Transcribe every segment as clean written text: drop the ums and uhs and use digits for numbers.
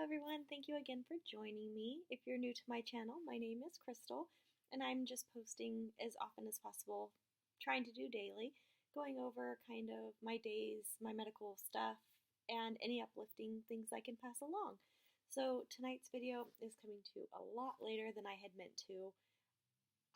everyone. Thank you again for joining me. If you're new to my channel, my name is Crystal, and I'm just posting as often as possible, trying to do daily, going over kind of my days, my medical stuff, and any uplifting things I can pass along. So tonight's video is coming to a lot later than I had meant to.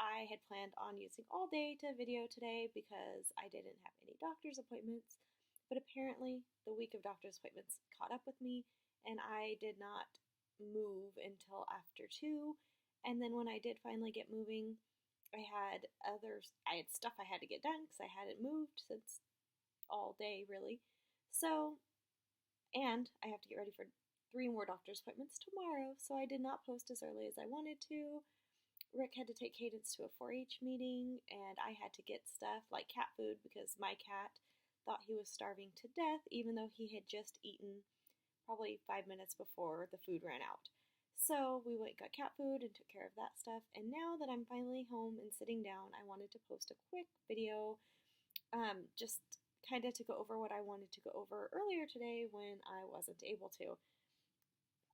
I had planned on using all day to video today because I didn't have any doctor's appointments, but apparently the week of doctor's appointments caught up with me and I did not move until after 2. And then when I did finally get moving, I had stuff I had to get done because I hadn't moved since all day really. So, and I have to get ready for 3 more doctor's appointments tomorrow, so I did not post as early as I wanted to. Rick had to take Cadence to a 4-H meeting, and I had to get stuff like cat food because my cat thought he was starving to death, even though he had just eaten probably 5 minutes before the food ran out. So we went and got cat food and took care of that stuff, and now that I'm finally home and sitting down, I wanted to post a quick video just kind of to go over what I wanted to go over earlier today when I wasn't able to.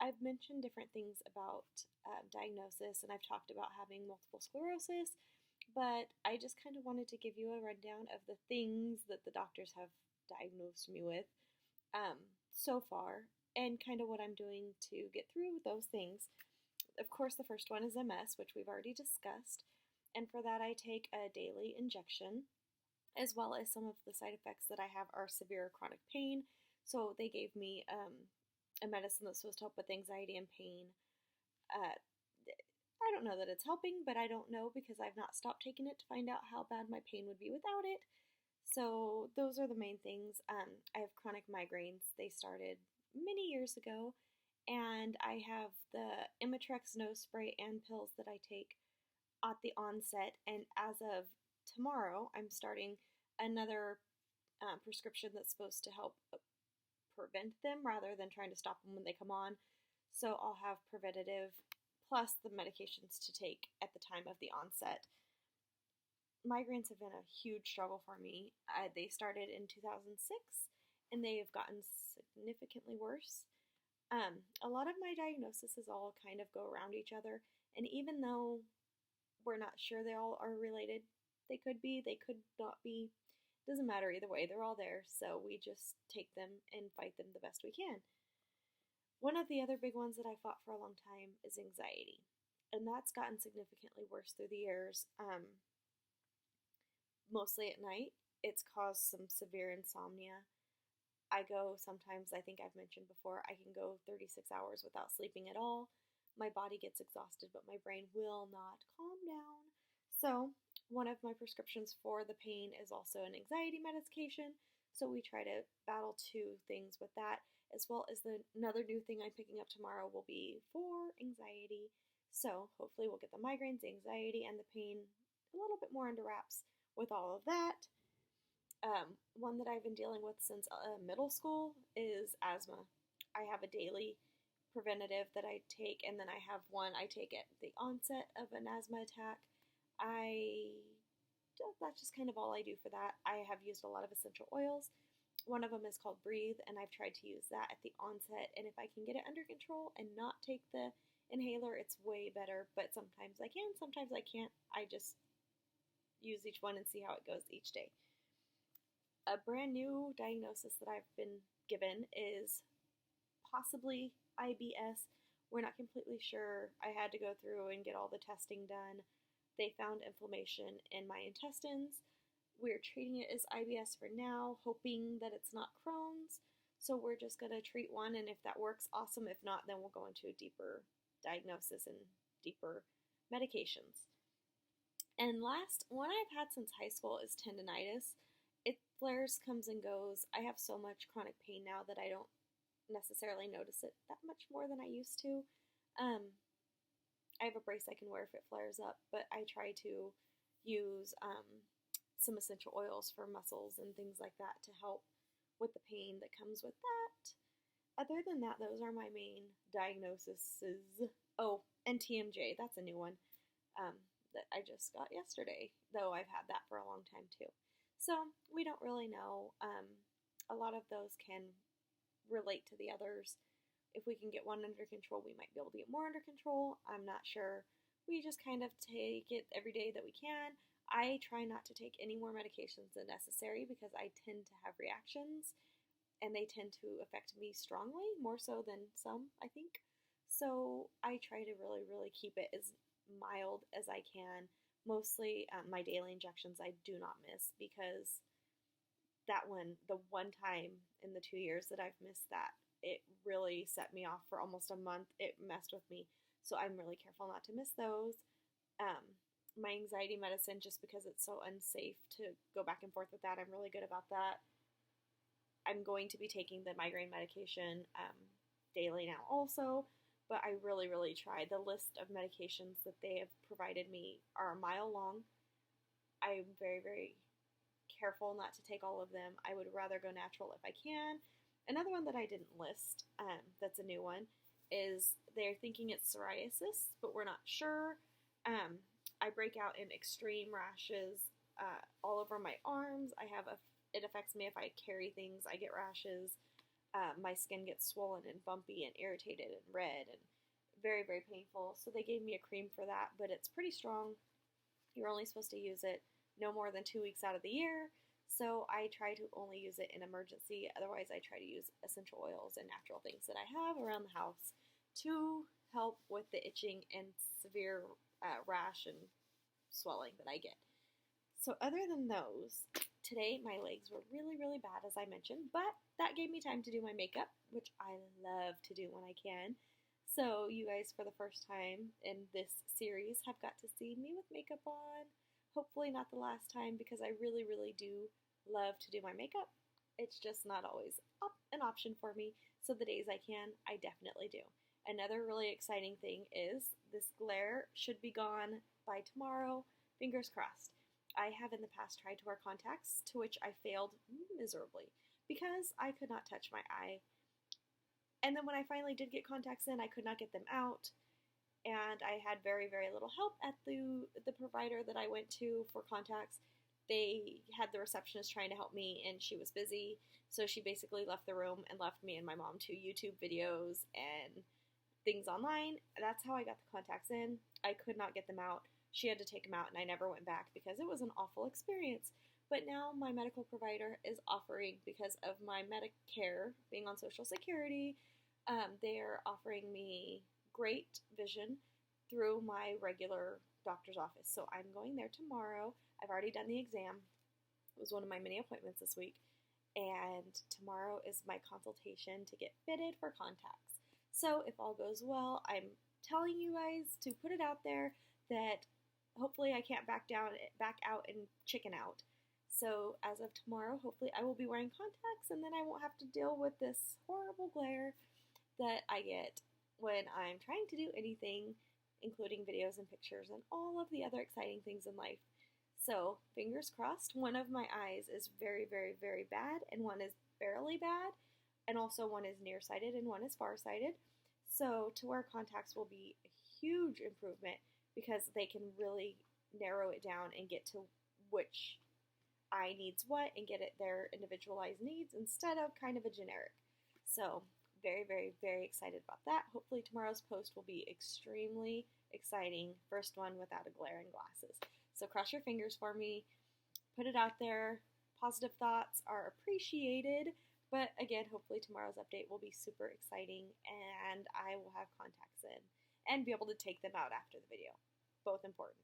I've mentioned different things about diagnosis, and I've talked about having multiple sclerosis, but I just kind of wanted to give you a rundown of the things that the doctors have diagnosed me with so far, and kind of what I'm doing to get through those things. Of course, the first one is MS, which we've already discussed, and for that I take a daily injection, as well as some of the side effects that I have are severe chronic pain, so they gave me a medicine that's supposed to help with anxiety and pain. I don't know that it's helping, but I don't know because I've not stopped taking it to find out how bad my pain would be without it. So those are the main things. I have chronic migraines. They started many years ago, and I have the Imitrex nose spray and pills that I take at the onset, and as of tomorrow, I'm starting another prescription that's supposed to help prevent them rather than trying to stop them when they come on. So I'll have preventative plus the medications to take at the time of the onset. Migraines have been a huge struggle for me. They started in 2006 and they have gotten significantly worse. A lot of my diagnoses all kind of go around each other, and even though we're not sure they all are related, they could be, they could not be. Doesn't matter either way, they're all there, so we just take them and fight them the best we can. One of the other big ones that I fought for a long time is anxiety, and that's gotten significantly worse through the years. Mostly at night. It's caused some severe insomnia. I go sometimes, I think I've mentioned before, I can go 36 hours without sleeping at all. My body gets exhausted, but my brain will not calm down. So one of my prescriptions for the pain is also an anxiety medication, so we try to battle 2 things with that, as well as another new thing I'm picking up tomorrow will be for anxiety. So hopefully we'll get the migraines, the anxiety, and the pain a little bit more under wraps with all of that. One that I've been dealing with since middle school is asthma. I have a daily preventative that I take, and then I have one I take at the onset of an asthma attack. That's just kind of all I do for that. I have used a lot of essential oils. One of them is called Breathe, and I've tried to use that at the onset, and if I can get it under control and not take the inhaler, it's way better, but sometimes I can, sometimes I can't. I just use each one and see how it goes each day. A brand new diagnosis that I've been given is possibly IBS. We're not completely sure. I had to go through and get all the testing done. They found inflammation in my intestines. We're treating it as IBS for now, hoping that it's not Crohn's. So we're just going to treat one, and if that works, awesome. If not, then we'll go into a deeper diagnosis and deeper medications. And last one I've had since high school is tendonitis. It flares, comes and goes. I have so much chronic pain now that I don't necessarily notice it that much more than I used to. I have a brace I can wear if it flares up, but I try to use some essential oils for muscles and things like that to help with the pain that comes with that. Other than that, those are my main diagnoses. Oh, and TMJ, that's a new one that I just got yesterday, though I've had that for a long time too. So we don't really know. A lot of those can relate to the others. If we can get one under control, we might be able to get more under control. I'm not sure. We just kind of take it every day that we can. I try not to take any more medications than necessary because I tend to have reactions and they tend to affect me strongly, more so than some, I think. So I try to really, really keep it as mild as I can. Mostly my daily injections I do not miss because the one time in the 2 years that I've missed that, it really set me off for almost a month. It messed with me. So I'm really careful not to miss those. Um, my anxiety medicine, just because it's so unsafe to go back and forth with that, I'm really good about that. I'm going to be taking the migraine medication daily now also, but I really, really try. The list of medications that they have provided me are a mile long. I'm very, very careful not to take all of them. I would rather go natural if I can. Another one that I didn't list, that's a new one, is they're thinking it's psoriasis, but we're not sure. I break out in extreme rashes all over my arms. It affects me if I carry things. I get rashes. My skin gets swollen and bumpy and irritated and red and very, very painful. So they gave me a cream for that, but it's pretty strong. You're only supposed to use it no more than 2 weeks out of the year. So I try to only use it in emergency. Otherwise, I try to use essential oils and natural things that I have around the house to help with the itching and severe rash and swelling that I get. So other than those, today my legs were really, really bad, as I mentioned, but that gave me time to do my makeup, which I love to do when I can. So you guys, for the first time in this series, have got to see me with makeup on. Hopefully not the last time, because I really, really do love to do my makeup. It's just not always an option for me. So the days I can, I definitely do. Another really exciting thing is this glare should be gone by tomorrow. Fingers crossed. I have in the past tried to wear contacts, to which I failed miserably because I could not touch my eye. And then when I finally did get contacts in, I could not get them out. And I had very, very little help at the provider that I went to for contacts. They had the receptionist trying to help me, and she was busy. So she basically left the room and left me and my mom to YouTube videos and things online. That's how I got the contacts in. I could not get them out. She had to take them out, and I never went back because it was an awful experience. But now my medical provider is offering, because of my Medicare being on Social Security, they're offering me great vision through my regular doctor's office. So I'm going there tomorrow. I've already done the exam. It was one of my many appointments this week. And tomorrow is my consultation to get fitted for contacts. So if all goes well, I'm telling you guys to put it out there that hopefully I can't back out and chicken out. So as of tomorrow, hopefully I will be wearing contacts, and then I won't have to deal with this horrible glare that I get when I'm trying to do anything, including videos and pictures and all of the other exciting things in life. So, fingers crossed. One of my eyes is very, very, very bad, and one is barely bad, and also one is nearsighted and one is farsighted. So, to wear contacts will be a huge improvement because they can really narrow it down and get to which eye needs what and get it their individualized needs instead of kind of a generic. So, very, very, very excited about that. Hopefully tomorrow's post will be extremely exciting. First one without a glare and glasses. So cross your fingers for me. Put it out there. Positive thoughts are appreciated. But again, hopefully tomorrow's update will be super exciting and I will have contacts in and be able to take them out after the video. Both important.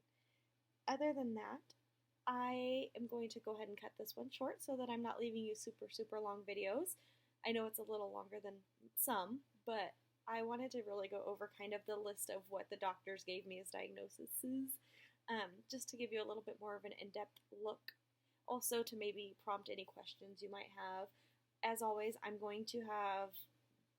Other than that, I am going to go ahead and cut this one short so that I'm not leaving you super, super long videos. I know it's a little longer than some, but I wanted to really go over kind of the list of what the doctors gave me as diagnoses, just to give you a little bit more of an in-depth look. Also to maybe prompt any questions you might have. As always, I'm going to have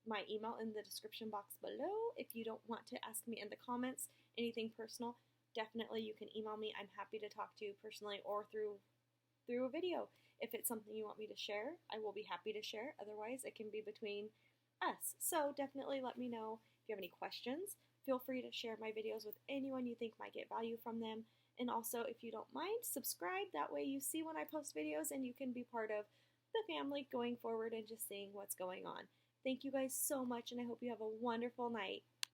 my email in the description box below. If you don't want to ask me in the comments anything personal, definitely you can email me. I'm happy to talk to you personally or through a video. If it's something you want me to share, I will be happy to share. Otherwise, it can be between us. So definitely let me know if you have any questions. Feel free to share my videos with anyone you think might get value from them. And also, if you don't mind, subscribe. That way you see when I post videos and you can be part of the family going forward and just seeing what's going on. Thank you guys so much, and I hope you have a wonderful night.